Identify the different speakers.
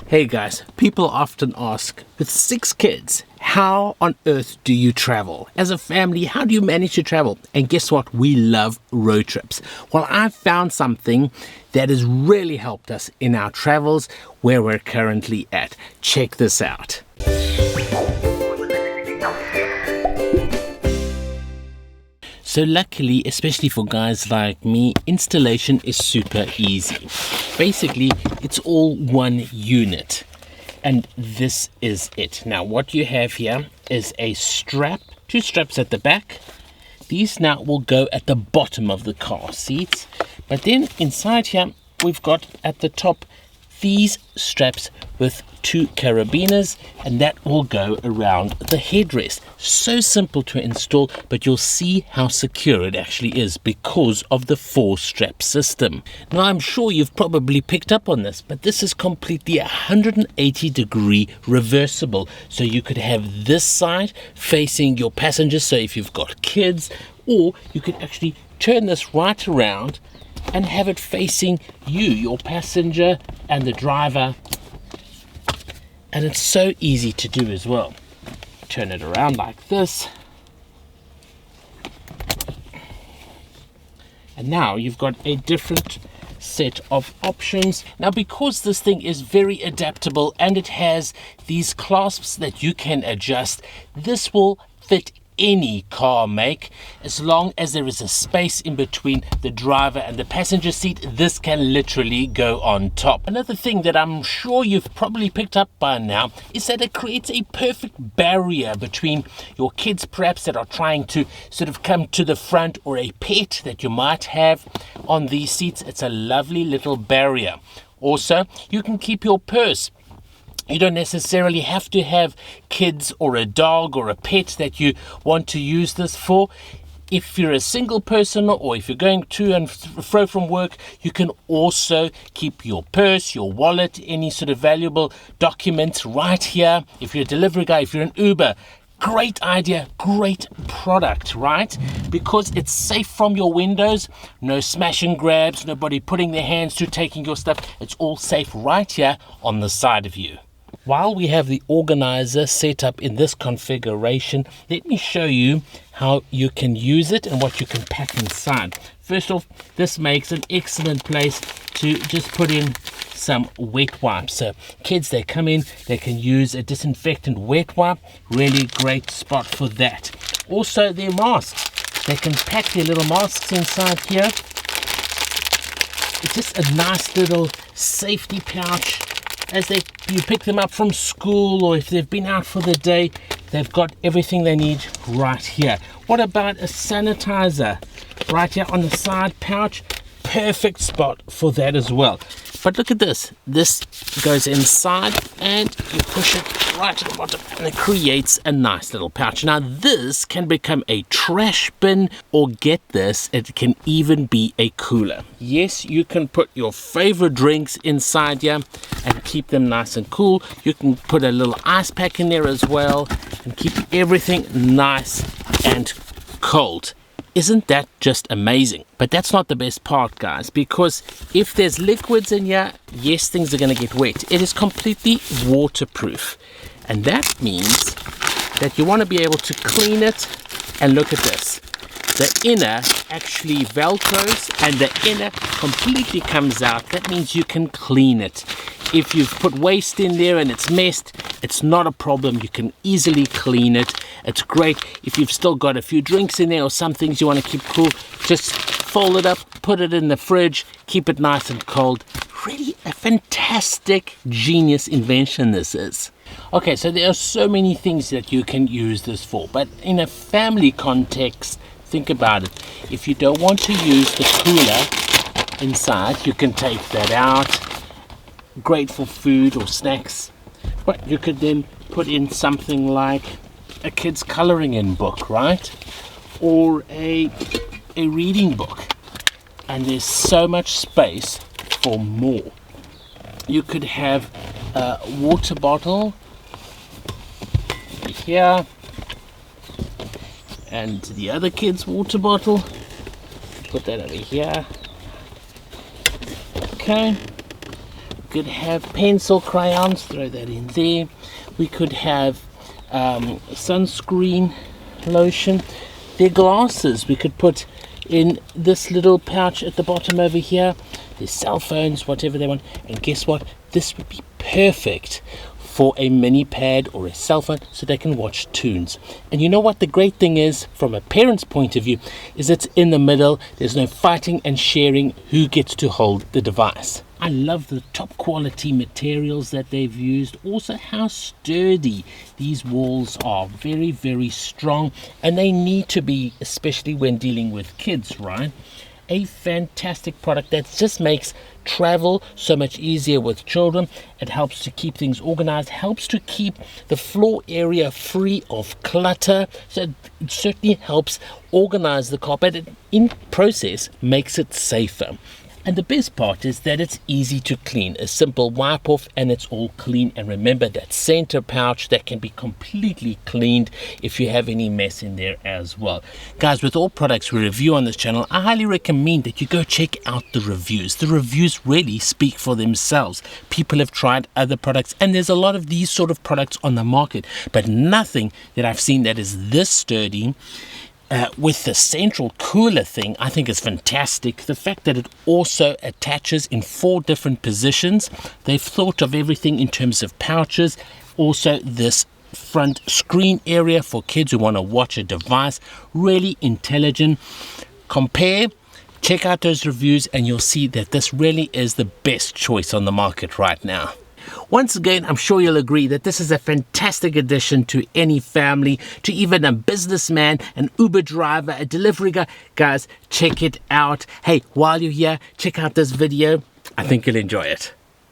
Speaker 1: Hey guys, people often ask, with 6 kids, how on earth do you travel? As a family, how do you manage to travel? And guess what? We love road trips. Well, I've found something that has really helped us in our travels where we're currently at. Check this out. So luckily, especially for guys like me, installation is super easy. Basically, it's all one unit. And this is it. Now, what you have here is a strap, 2 straps at the back. These now will go at the bottom of the car seats. But then inside here, we've got at the top these straps with 2 carabiners, and that will go around the headrest. So simple to install, but you'll see how secure it actually is because of the 4-strap system. Now, I'm sure you've probably picked up on this, but this is completely 180-degree reversible. So you could have this side facing your passengers, so if you've got kids, or you could actually turn this right around and have it facing you, your passenger and the driver. And it's so easy to do as well. Turn it around like this. And now you've got a different set of options. Now, because this thing is very adaptable and it has these clasps that you can adjust, this will fit any car make. As long as there is a space in between the driver and the passenger seat, this can literally go on top. Another thing that I'm sure you've probably picked up by now is that it creates a perfect barrier between your kids perhaps that are trying to sort of come to the front, or a pet that you might have on these seats. It's a lovely little barrier. Also, you can keep your purse. You don't necessarily have to have kids or a dog or a pet that you want to use this for. If you're a single person, or if you're going to and fro from work, you can also keep your purse, your wallet, any sort of valuable documents right here. If you're a delivery guy, if you're an Uber, great idea, great product, right? Because it's safe from your windows, no smash and grabs, nobody putting their hands to taking your stuff. It's all safe right here on the side of you. While we have the organizer set up in this configuration, let me show you how you can use it and what you can pack inside. First off, this makes an excellent place to just put in some wet wipes. So kids, they come in, they can use a disinfectant wet wipe. Really great spot for that. Also, their masks. They can pack their little masks inside here. It's just a nice little safety pouch. As you pick them up from school, or if they've been out for the day, they've got everything they need right here. What about a sanitizer? Right here on the side pouch, perfect spot for that as well. But look at this. This goes inside and you push it right to the bottom and it creates a nice little pouch. Now this can become a trash bin, or get this, it can even be a cooler. Yes, you can put your favorite drinks inside here and keep them nice and cool. You can put a little ice pack in there as well and keep everything nice and cold. Isn't that just amazing? But that's not the best part, guys, because if there's liquids in here, yes, things are going to get wet. It is completely waterproof. And that means that you want to be able to clean it. And look at this. The inner actually velcros and the inner completely comes out. That means you can clean it. If you've put waste in there and it's messed, it's not a problem. You can easily clean it. It's great if you've still got a few drinks in there or some things you want to keep cool. Just fold it up, put it in the fridge, keep it nice and cold. Really a fantastic, genius invention this is. Okay, so there are so many things that you can use this for, but in a family context, think about it. If you don't want to use the cooler inside, you can take that out. Great for food or snacks, but you could then put in something like a kid's coloring in book, right? Or a reading book, and there's so much space for more. You could have a water bottle here and the other kid's water bottle. Put that over here. Okay. could have pencil crayons, throw that in there. We could have sunscreen lotion. Their glasses we could put in this little pouch at the bottom over here. Their cell phones, whatever they want. And guess what? This would be perfect for a mini pad or a cell phone so they can watch tunes. And you know what the great thing is from a parent's point of view is it's in the middle. There's no fighting and sharing who gets to hold the device. I love the top quality materials that they've used. Also how sturdy these walls are. Very, very strong, and they need to be, especially when dealing with kids, right? A fantastic product that just makes travel so much easier with children. It helps to keep things organized, helps to keep the floor area free of clutter. So it certainly helps organize the car, but it, in process, makes it safer. And the best part is that it's easy to clean. A simple wipe off and it's all clean. And remember that center pouch that can be completely cleaned if you have any mess in there as well. Guys, with all products we review on this channel, I highly recommend that you go check out the reviews. The reviews really speak for themselves. People have tried other products and there's a lot of these sort of products on the market, but nothing that I've seen that is this sturdy. With the central cooler thing, I think is fantastic. The fact that it also attaches in 4 different positions. They've thought of everything in terms of pouches. Also this front screen area for kids who want to watch a device. Really intelligent. Compare, check out those reviews and you'll see that this really is the best choice on the market right now. Once again, I'm sure you'll agree that this is a fantastic addition to any family, to even a businessman, an Uber driver, a delivery guy. Guys, check it out. Hey, while you're here, check out this video. I think you'll enjoy it.